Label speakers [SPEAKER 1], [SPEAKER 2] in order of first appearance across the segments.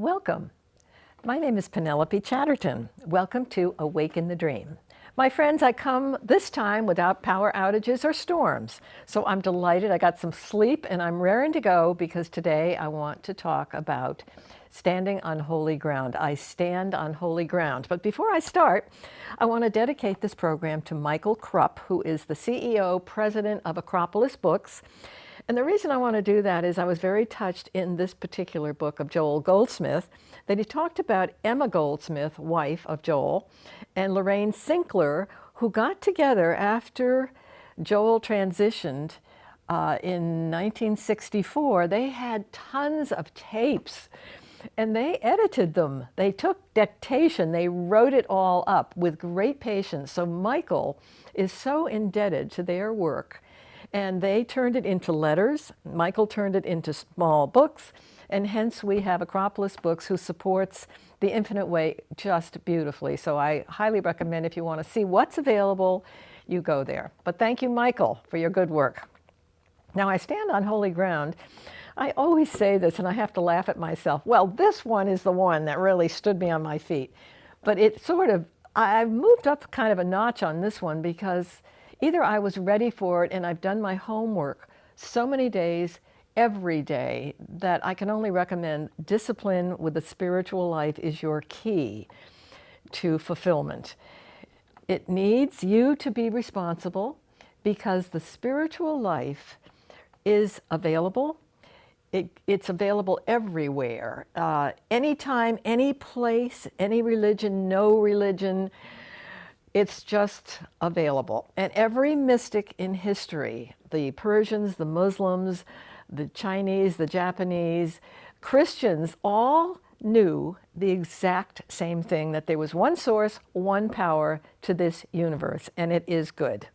[SPEAKER 1] Welcome. My name is Penelope Chatterton. Welcome to Awaken the Dream. My friends, I come this time without power outages or storms, so I'm delighted. I got some sleep and I'm raring to go because today I want to talk about standing on holy ground. I stand on holy ground. But before I start, I want to dedicate this program to Michael Krupp, who is the CEO, president of Acropolis Books. And the reason I want to do that is I was very touched in this particular book of Joel Goldsmith that he talked about Emma Goldsmith, wife of Joel, and Lorraine Sinkler, who got together after Joel transitioned in 1964. They had tons of tapes and they edited them. They took dictation. They wrote it all up with great patience. So Michael is so indebted to their work. And they turned it into letters. Michael turned it into small books. And hence we have Acropolis Books, who supports the Infinite Way just beautifully. So I highly recommend, if you want to see what's available, you go there. But thank you, Michael, for your good work. Now, I stand on holy ground. I always say this, and I have to laugh at myself. Well, this one is the one that really stood me on my feet. But it sort of, I've moved up kind of a notch on this one because either I was ready for it and I've done my homework so many days, every day, that I can only recommend discipline with the spiritual life is your key to fulfillment. It needs you to be responsible because the spiritual life is available. It's available everywhere, anytime, any place, any religion, no religion. It's just available. And every mystic in history, the Persians, the Muslims, the Chinese, the Japanese, Christians, all knew the exact same thing, that there was one source, one power to this universe, and it is good.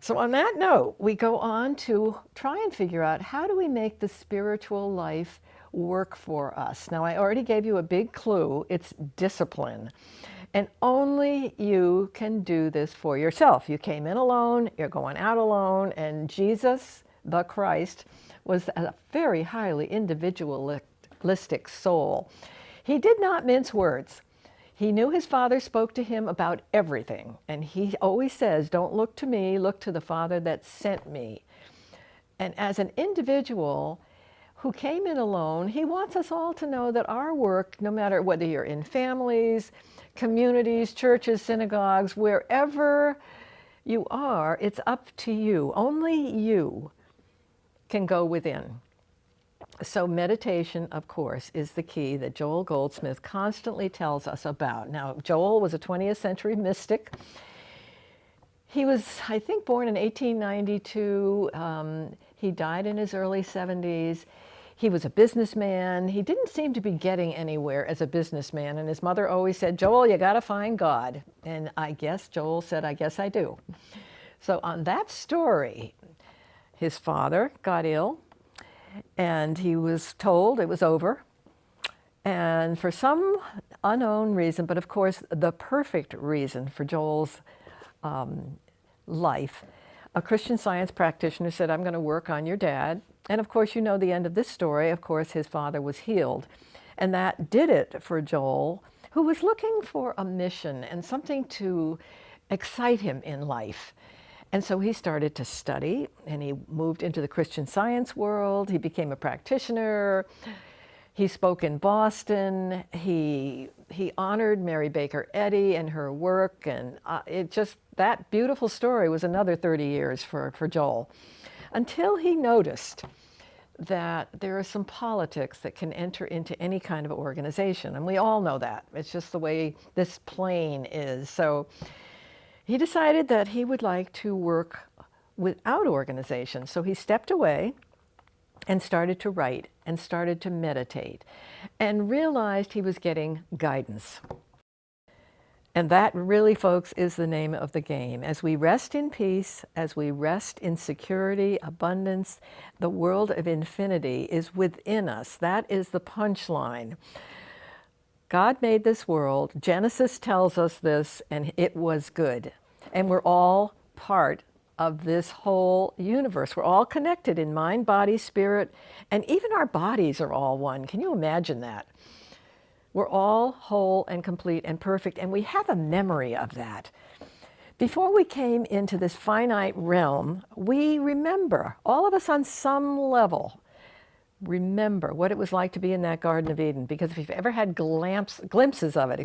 [SPEAKER 1] So on that note, we go on to try and figure out, how do we make the spiritual life work for us? Now, I already gave you a big clue. It's discipline. And only you can do this for yourself. You came in alone, you're going out alone, and the Christ, was a very highly individualistic soul. He did not mince words. He knew his Father spoke to him about everything. And he always says, don't look to me, look to the Father that sent me. And as an individual who came in alone, he wants us all to know that our work, no matter whether you're in families, communities, churches, synagogues, wherever you are, it's up to you. Only you can go within. So meditation, of course, is the key that Joel Goldsmith constantly tells us about. Now, Joel was a 20th century mystic. He was, I think, born in 1892. He died in his early 70s. He was a businessman. He didn't seem to be getting anywhere as a businessman. And his mother always said, Joel, you got to find God. And I guess Joel said, I guess I do. So on that story, his father got ill and he was told it was over. And for some unknown reason, but of course the perfect reason for Joel's life, a Christian Science practitioner said, I'm going to work on your dad. And of course, you know the end of this story. Of course, his father was healed. And that did it for Joel, who was looking for a mission and something to excite him in life. And so he started to study, and he moved into the Christian Science world. He became a practitioner. He spoke in Boston. He honored Mary Baker Eddy and her work. And that beautiful story was another 30 years for Joel, until he noticed that there are some politics that can enter into any kind of organization. And we all know that. It's just the way this plane is. So he decided that he would like to work without organization. So he stepped away and started to write and started to meditate and realized he was getting guidance. And that really, folks, is the name of the game. As we rest in peace, as we rest in security, abundance, the world of infinity is within us. That is the punchline. God made this world. Genesis tells us this, and it was good. And we're all part of this whole universe. We're all connected in mind, body, spirit, and even our bodies are all one. Can you imagine that? We're all whole and complete and perfect, and we have a memory of that. Before we came into this finite realm, we remember, all of us on some level, remember what it was like to be in that Garden of Eden. Because if you've ever had glimpses of it,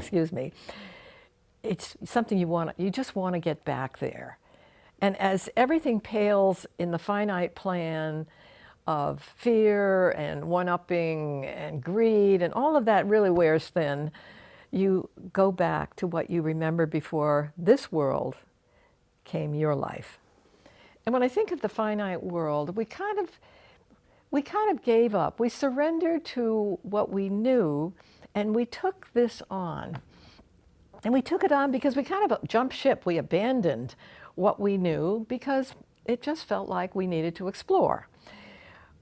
[SPEAKER 1] it's something you just want to get back there. And as everything pales in the finite plan of fear and one-upping and greed, and all of that really wears thin, you go back to what you remember before this world came your life. And when I think of the finite world, we kind of gave up. We surrendered to what we knew, and we took this on. And we took it on because we kind of jumped ship. We abandoned what we knew because it just felt like we needed to explore.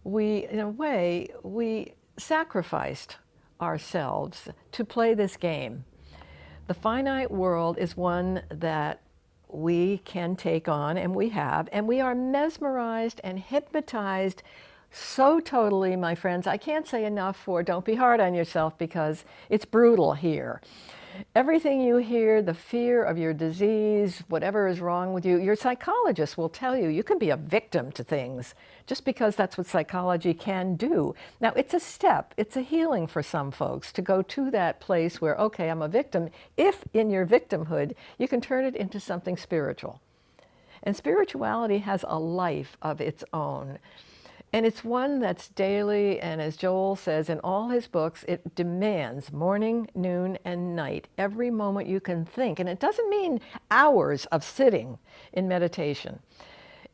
[SPEAKER 1] In a way, we sacrificed ourselves to play this game. The finite world is one that we can take on, and we have, and we are mesmerized and hypnotized so totally, my friends. I can't say enough for don't be hard on yourself, because it's brutal here. Everything you hear, the fear of your disease, whatever is wrong with you, your psychologist will tell you can be a victim to things just because that's what psychology can do. Now, it's a step, it's a healing for some folks to go to that place where, okay, I'm a victim, if in your victimhood you can turn it into something spiritual. And spirituality has a life of its own. And it's one that's daily, and as Joel says in all his books, it demands morning, noon, and night, every moment you can think. And it doesn't mean hours of sitting in meditation.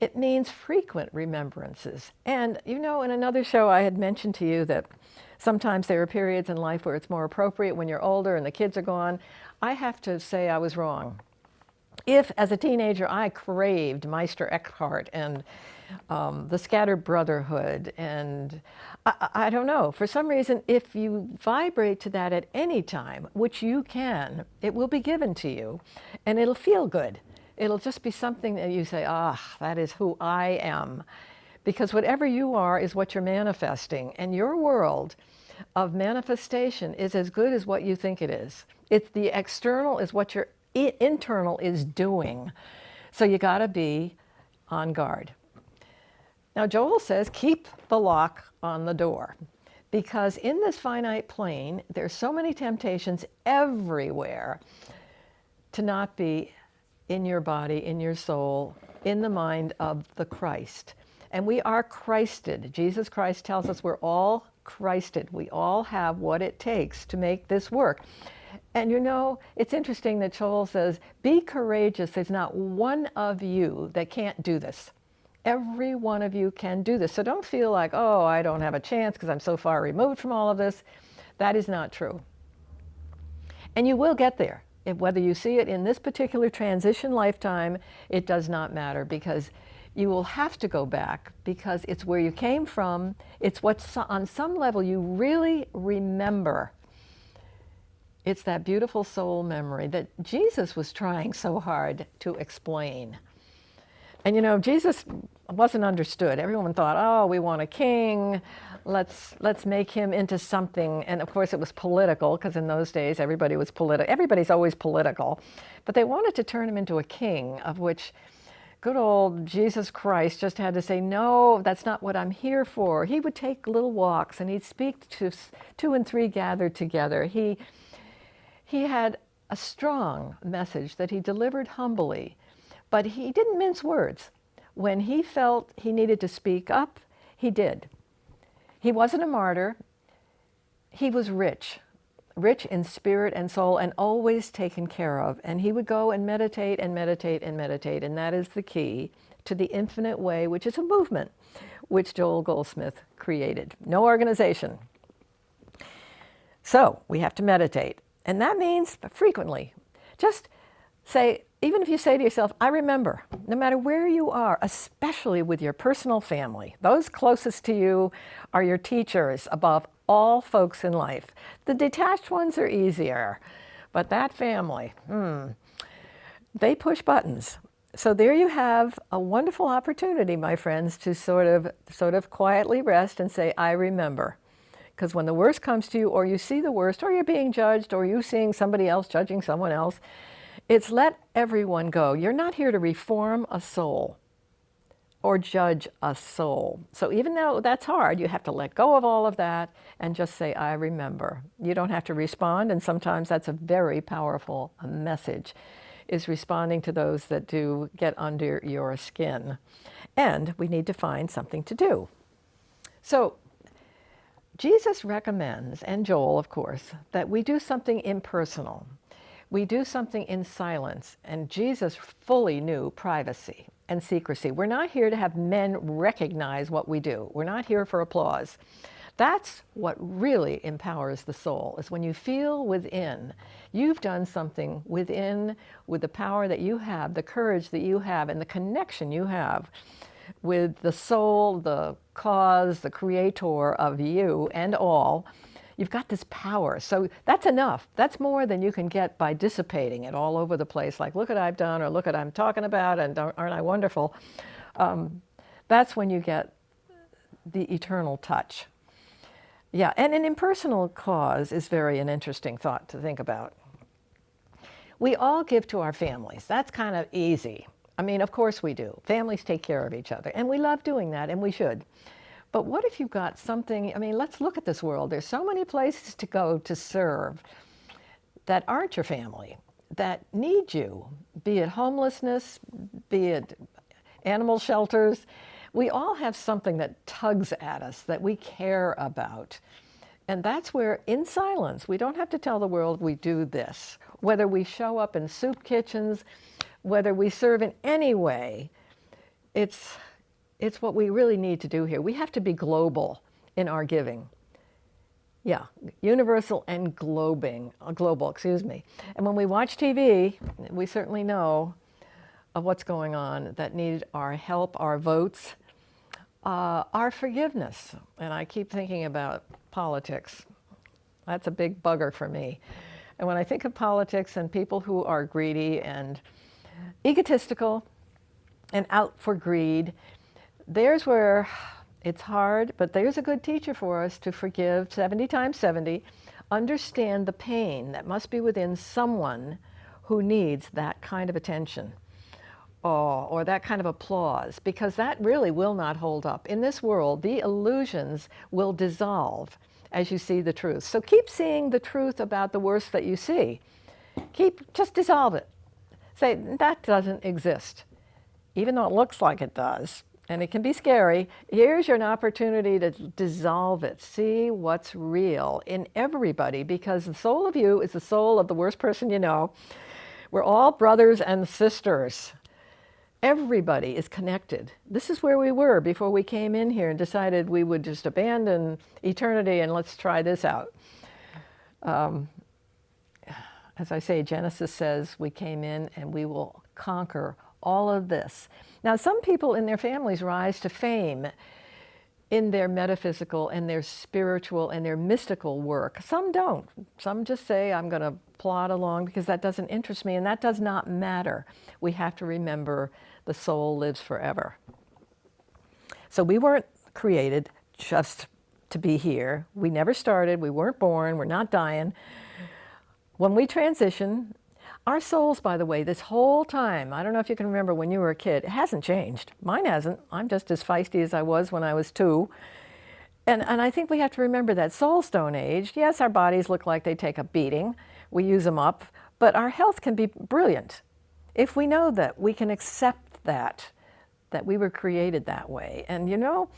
[SPEAKER 1] It means frequent remembrances. And in another show I had mentioned to you that sometimes there are periods in life where it's more appropriate when you're older and the kids are gone. I have to say I was wrong. If, as a teenager, I craved Meister Eckhart and the Scattered Brotherhood, and I don't know, for some reason, if you vibrate to that at any time, which you can, it will be given to you, and it'll feel good. It'll just be something that you say, that is who I am. Because whatever you are is what you're manifesting, and your world of manifestation is as good as what you think it is. It's the external is what your internal is doing. So you got to be on guard. Now, Joel says, keep the lock on the door, because in this finite plane, there's so many temptations everywhere to not be in your body, in your soul, in the mind of the Christ. And we are Christed. Jesus Christ tells us we're all Christed. We all have what it takes to make this work. And it's interesting that Joel says, be courageous. There's not one of you that can't do this. Every one of you can do this. So don't feel like, I don't have a chance because I'm so far removed from all of this. That is not true. And you will get there. Whether you see it in this particular transition lifetime, it does not matter, because you will have to go back, because it's where you came from. It's what's on some level you really remember. It's that beautiful soul memory that Jesus was trying so hard to explain. And Jesus wasn't understood. Everyone thought, we want a king. Let's make him into something. And of course it was political, because in those days everybody was political. Everybody's always political. But they wanted to turn him into a king, of which good old Jesus Christ just had to say, no, that's not what I'm here for. He would take little walks, and he'd speak to 2 and 3 gathered together. He had a strong message that he delivered humbly, but he didn't mince words. When he felt he needed to speak up, he did. He wasn't a martyr. He was rich in spirit and soul, and always taken care of. And he would go and meditate and meditate and meditate, and that is the key to the infinite way, which is a movement, which Joel Goldsmith created. No organization. So we have to meditate. And that means frequently. Just say, even if you say to yourself, I remember, no matter where you are, especially with your personal family, those closest to you are your teachers above all folks in life. The detached ones are easier, but that family, they push buttons. So there you have a wonderful opportunity, my friends, to sort of quietly rest and say, I remember. Because when the worst comes to you, or you see the worst, or you're being judged, or you seeing somebody else judging someone else, it's let everyone go. You're not here to reform a soul or judge a soul. So even though that's hard, you have to let go of all of that and just say, I remember. You don't have to respond, and sometimes that's a very powerful message, is responding to those that do get under your skin. And we need to find something to do. So Jesus recommends, and Joel, of course, that we do something impersonal. We do something in silence, and Jesus fully knew privacy and secrecy. We're not here to have men recognize what we do. We're not here for applause. That's what really empowers the soul, is when you feel within, you've done something within with the power that you have, the courage that you have, and the connection you have with the soul, the cause, the creator of you and all. You've got this power. So that's enough. That's more than you can get by dissipating it all over the place, like, look what I've done, or look what I'm talking about, and aren't I wonderful? That's when you get the eternal touch. Yeah, and an impersonal cause is an interesting thought to think about. We all give to our families. That's kind of easy. I mean, of course we do. Families take care of each other, and we love doing that, and we should. But what if you've got something, I mean, let's look at this world. There's so many places to go to serve that aren't your family, that need you, be it homelessness, be it animal shelters. We all have something that tugs at us, that we care about. And that's where, in silence, we don't have to tell the world we do this. Whether we show up in soup kitchens, whether we serve in any way, it's what we really need to do here. We have to be global in our giving. Yeah, universal and global, excuse me. And when we watch TV, we certainly know of what's going on that need our help, our votes, our forgiveness. And I keep thinking about politics. That's a big bugger for me. And when I think of politics and people who are greedy and egotistical and out for greed, there's where it's hard, but there's a good teacher for us to forgive 70 times 70, understand the pain that must be within someone who needs that kind of attention, or that kind of applause, because that really will not hold up. In this world, the illusions will dissolve as you see the truth. So keep seeing the truth about the worst that you see. Just dissolve it. Say, that doesn't exist, even though it looks like it does. And it can be scary. Here's your opportunity to dissolve it. See what's real in everybody, because the soul of you is the soul of the worst person you know. We're all brothers and sisters. Everybody is connected. This is where we were before we came in here and decided we would just abandon eternity and let's try this out. As I say, Genesis says we came in and we will conquer all of this. Now, some people in their families rise to fame in their metaphysical and their spiritual and their mystical work. Some don't. Some just say, I'm going to plod along because that doesn't interest me, and that does not matter. We have to remember the soul lives forever. So we weren't created just to be here. We never started. We weren't born. We're not dying. When we transition, our souls, by the way, this whole time, I don't know if you can remember when you were a kid, it hasn't changed. Mine hasn't. I'm just as feisty as I was when I was 2. And I think we have to remember that soul stone age, yes, our bodies look like they take a beating. We use them up. But our health can be brilliant if we know that we can accept that we were created that way. And you know,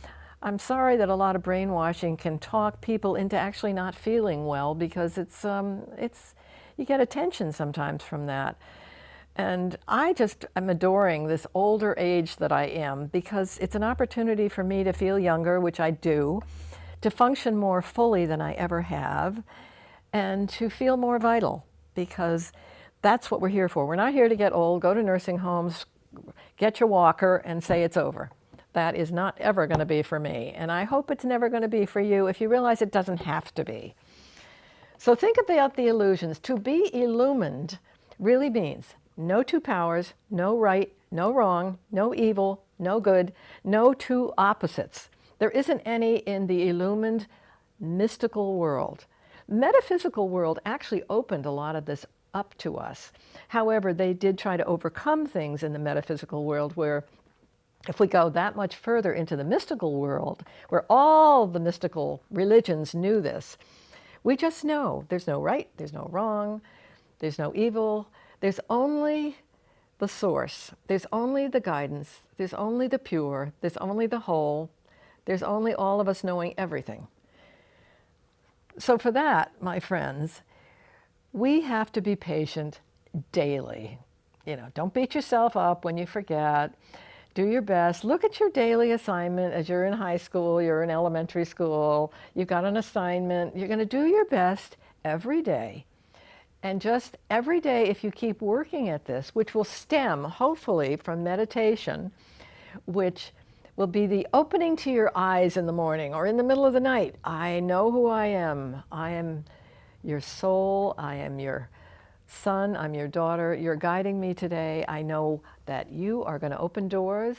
[SPEAKER 1] I'm sorry that a lot of brainwashing can talk people into actually not feeling well, because you get attention sometimes from that. And I just am adoring this older age that I am, because it's an opportunity for me to feel younger, which I do, to function more fully than I ever have, and to feel more vital, because that's what we're here for. We're not here to get old, go to nursing homes, get your walker, and say it's over. That is not ever going to be for me. And I hope it's never going to be for you if you realize it doesn't have to be. So think about the illusions. To be illumined really means no two powers, no right, no wrong, no evil, no good, no two opposites. There isn't any in the illumined mystical world. Metaphysical world actually opened a lot of this up to us. However, they did try to overcome things in the metaphysical world where if we go that much further into the mystical world, where all the mystical religions knew this, we just know there's no right, there's no wrong, there's no evil, there's only the source, there's only the guidance, there's only the pure, there's only the whole, there's only all of us knowing everything. So for that, my friends, we have to be patient daily. Don't beat yourself up when you forget. Do your best. Look at your daily assignment as you're in high school, you're in elementary school, you've got an assignment. You're going to do your best every day. And just every day, if you keep working at this, which will stem, hopefully, from meditation, which will be the opening to your eyes in the morning or in the middle of the night. I know who I am. I am your soul. I am your son. I'm your daughter. You're guiding me today. I know that you are going to open doors.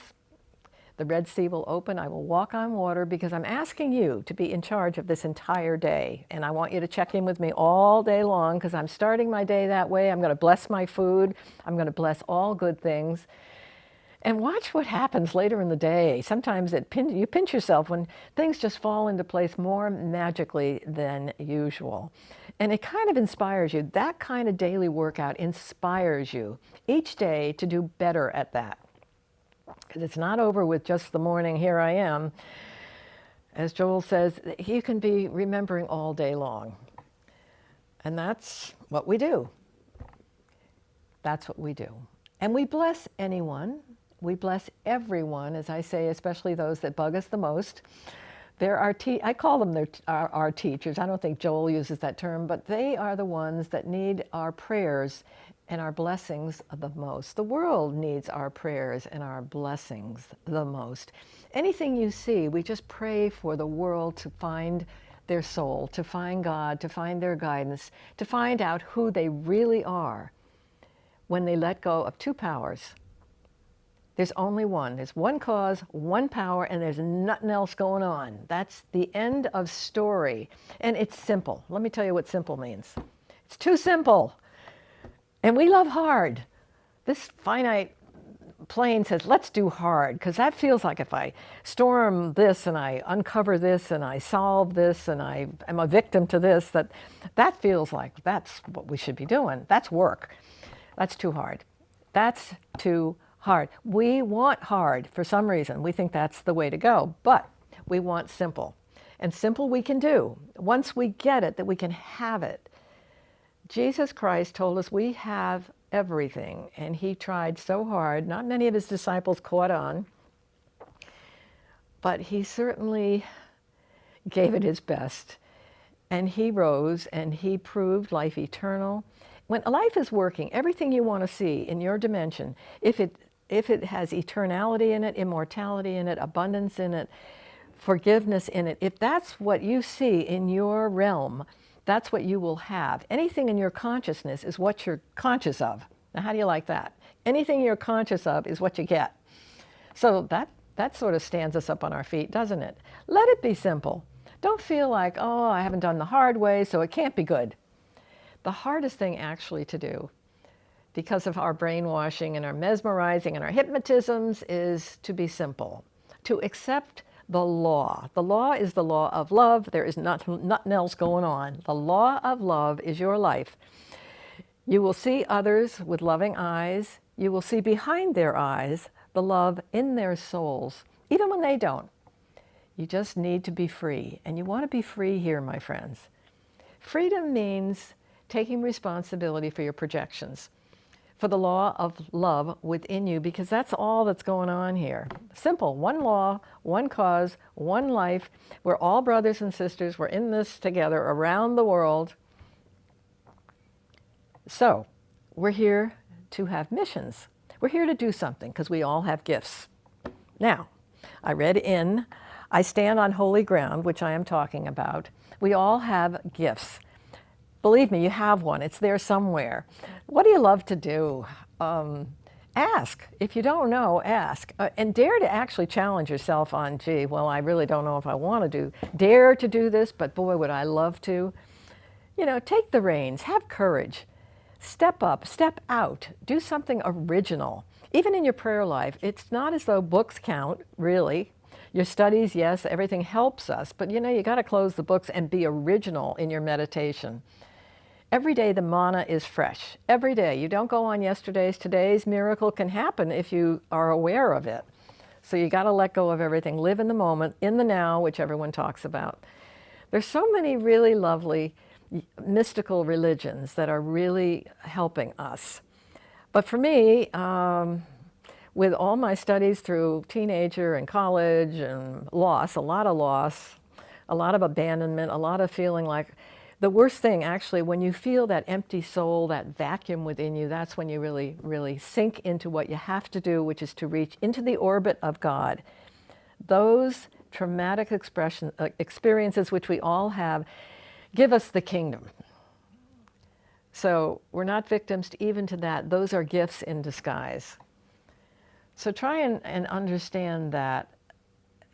[SPEAKER 1] The Red Sea will open. I will walk on water because I'm asking you to be in charge of this entire day. And I want you to check in with me all day long because I'm starting my day that way. I'm going to bless my food. I'm going to bless all good things. And watch what happens later in the day. Sometimes you pinch yourself when things just fall into place more magically than usual. And it kind of inspires you. That kind of daily workout inspires you each day to do better at that. Because it's not over with just the morning, here I am. As Joel says, you can be remembering all day long. And that's what we do. That's what we do. And we bless anyone. We bless everyone, as I say, especially those that bug us the most. I call them our teachers. I don't think Joel uses that term, but they are the ones that need our prayers and our blessings the most. The world needs our prayers and our blessings the most. Anything you see, we just pray for the world to find their soul, to find God, to find their guidance, to find out who they really are when they let go of two powers. There's only one. There's one cause, one power, and there's nothing else going on. That's the end of story. And it's simple. Let me tell you what simple means. It's too simple. And we love hard. This finite plane says, let's do hard, because that feels like if I storm this and I uncover this and I solve this and I am a victim to this, that feels like that's what we should be doing. That's work. That's too hard. That's too hard. We want hard for some reason. We think that's the way to go, but we want simple. And simple we can do. Once we get it, that we can have it. Jesus Christ told us we have everything, and he tried so hard. Not many of his disciples caught on, but he certainly gave it his best. And he rose and he proved life eternal. When life is working, everything you want to see in your dimension, if it has eternality in it, immortality in it, abundance in it, forgiveness in it, if that's what you see in your realm, that's what you will have. Anything in your consciousness is what you're conscious of. Now, how do you like that? Anything you're conscious of is what you get. So that sort of stands us up on our feet, doesn't it? Let it be simple. Don't feel like, oh, I haven't done the hard way, so it can't be good. The hardest thing actually to do, because of our brainwashing and our mesmerizing and our hypnotisms, is to be simple, to accept the law. The law is the law of love. There is nothing else going on. The law of love is your life. You will see others with loving eyes. You will see behind their eyes the love in their souls, even when they don't. You just need to be free. And you want to be free here, my friends. Freedom means taking responsibility for your projections, for the law of love within you, because that's all that's going on here. Simple, one law, one cause, one life. We're all brothers and sisters. We're in this together around the world. So we're here to have missions. We're here to do something because we all have gifts. Now, I stand on holy ground, which I am talking about. We all have gifts. Believe me, you have one. It's there somewhere. What do you love to do? And ask. If you don't know, ask. And dare to actually challenge yourself on, gee, well, I really don't know if I want to dare to do this, but boy, would I love to. You know, take the reins, have courage, step up, step out, do something original. Even in your prayer life, it's not as though books count, really. Your studies, yes, everything helps us, but you know, you got to close the books and be original in your meditation. Every day the manna is fresh. Every day. You don't go on yesterday's. Today's miracle can happen if you are aware of it. So you got to let go of everything. Live in the moment, in the now, which everyone talks about. There's so many really lovely mystical religions that are really helping us. But for me, with all my studies through teenager and college and loss, a lot of abandonment, a lot of feeling like the worst thing actually, when you feel that empty soul, that vacuum within you, that's when you really, really sink into what you have to do, which is to reach into the orbit of God. Those traumatic experiences, which we all have, give us the kingdom. So we're not victims even to that. Those are gifts in disguise. So try and understand that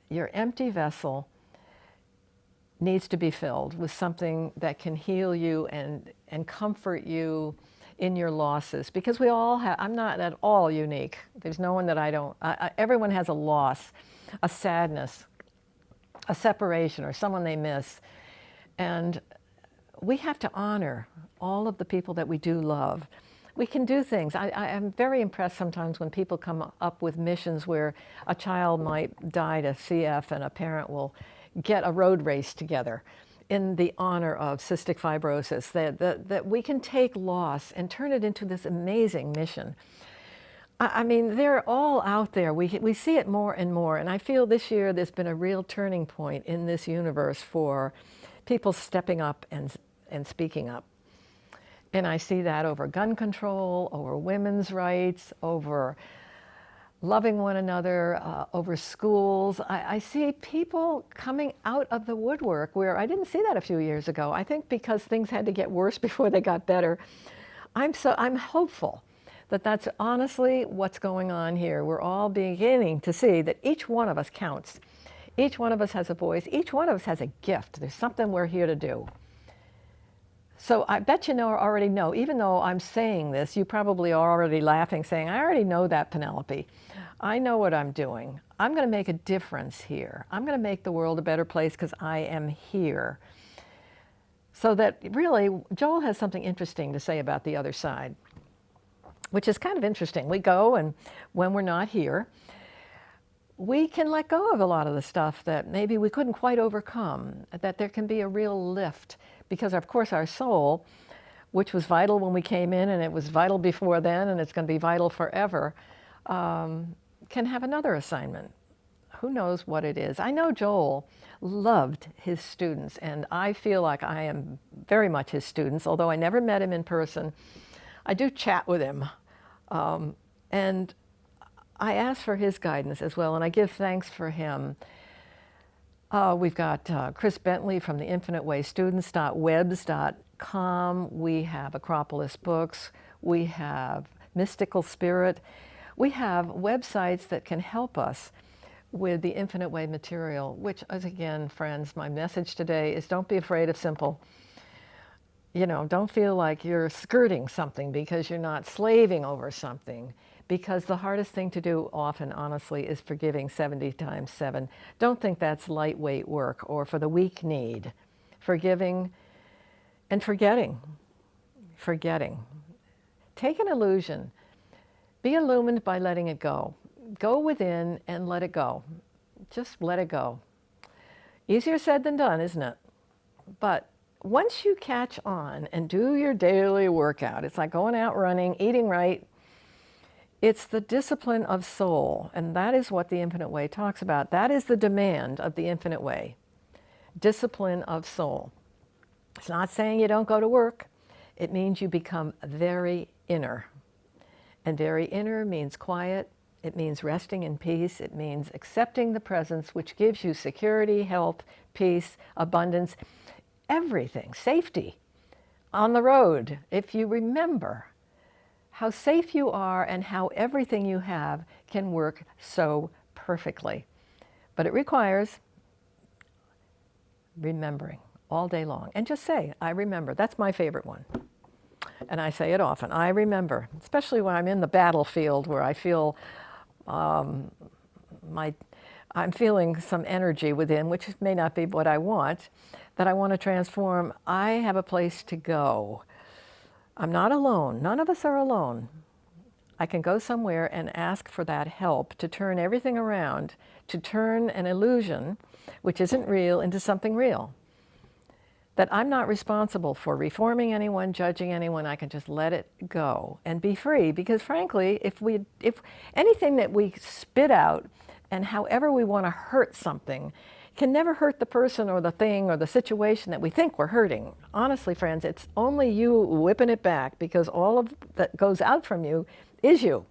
[SPEAKER 1] your empty vessel needs to be filled with something that can heal you and comfort you in your losses. Because we all have, I'm not at all unique. There's no one that I don't, everyone has a loss, a sadness, a separation, or someone they miss. And we have to honor all of the people that we do love. We can do things. I am very impressed sometimes when people come up with missions where a child might die to CF and a parent will get a road race together in the honor of cystic fibrosis, that we can take loss and turn it into this amazing mission. I mean, they're all out there. We see it more and more. And I feel this year there's been a real turning point in this universe for people stepping up and speaking up. And I see that over gun control, over women's rights, over loving one another, over schools. I see people coming out of the woodwork where I didn't see that a few years ago. I think because things had to get worse before they got better. I'm hopeful that that's honestly what's going on here. We're all beginning to see that each one of us counts. Each one of us has a voice. Each one of us has a gift. There's something we're here to do. So I bet you already know, even though I'm saying this, you probably are already laughing, saying, I already know that, Penelope. I know what I'm doing. I'm going to make a difference here. I'm going to make the world a better place because I am here. So that really, Joel has something interesting to say about the other side, which is kind of interesting. We go, and when we're not here, we can let go of a lot of the stuff that maybe we couldn't quite overcome, that there can be a real lift. Because, of course, our soul, which was vital when we came in, and it was vital before then, and it's going to be vital forever, can have another assignment. Who knows what it is? I know Joel loved his students, and I feel like I am very much his students, although I never met him in person. I do chat with him. And I ask for his guidance as well, and I give thanks for him. We've got Chris Bentley from the Infinite Way Students.webs.com. We have Acropolis Books. We have Mystical Spirit. We have websites that can help us with the Infinite Way material, which is, again, friends, my message today is don't be afraid of simple. You know, don't feel like you're skirting something because you're not slaving over something. Because the hardest thing to do often, honestly, is forgiving 70 times 7. Don't think that's lightweight work or for the weak-kneed. Forgiving and forgetting. Forgetting. Take an illusion. Be illumined by letting it go. Go within and let it go. Just let it go. Easier said than done, isn't it? But once you catch on and do your daily workout, it's like going out running, eating right. It's the discipline of soul, and that is what the Infinite Way talks about. That is the demand of the Infinite Way. Discipline of soul. It's not saying you don't go to work. It means you become very inner. And very inner means quiet. It means resting in peace. It means accepting the presence, which gives you security, health, peace, abundance, everything, safety on the road. If you remember how safe you are and how everything you have can work so perfectly. But it requires remembering all day long. And just say, I remember. That's my favorite one. And I say it often. I remember, especially when I'm in the battlefield where I feel I'm feeling some energy within, which may not be what I want, that I want to transform. I have a place to go. I'm not alone. None of us are alone. I can go somewhere and ask for that help to turn everything around, to turn an illusion, which isn't real, into something real. That I'm not responsible for reforming anyone, judging anyone. I can just let it go and be free. Because frankly, if anything that we spit out and however we want to hurt something can never hurt the person or the thing or the situation that we think we're hurting. Honestly, friends, it's only you whipping it back, because all of that goes out from you is you.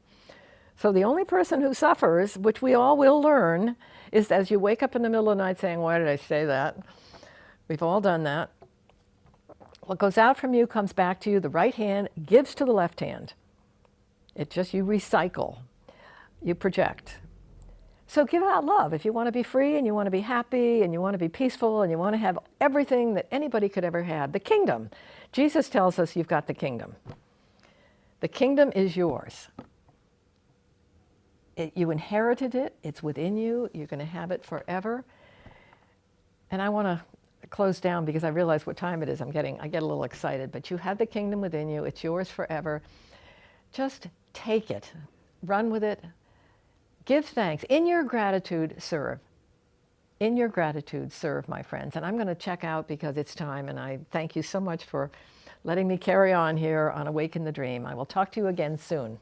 [SPEAKER 1] So the only person who suffers, which we all will learn, is as you wake up in the middle of the night saying, why did I say that? We've all done that. What goes out from you comes back to you. The right hand gives to the left hand. It's just you recycle, you project. So give out love. If you want to be free and you want to be happy and you want to be peaceful and you want to have everything that anybody could ever have, the kingdom. Jesus tells us you've got the kingdom. The kingdom is yours. You inherited it. It's within you. You're going to have it forever. And I want to close down because I realize what time it is. I get a little excited, but you have the kingdom within you. It's yours forever. Just take it. Run with it. Give thanks. In your gratitude, serve. In your gratitude, serve, my friends. And I'm going to check out because it's time, and I thank you so much for letting me carry on here on Awaken the Dream. I will talk to you again soon.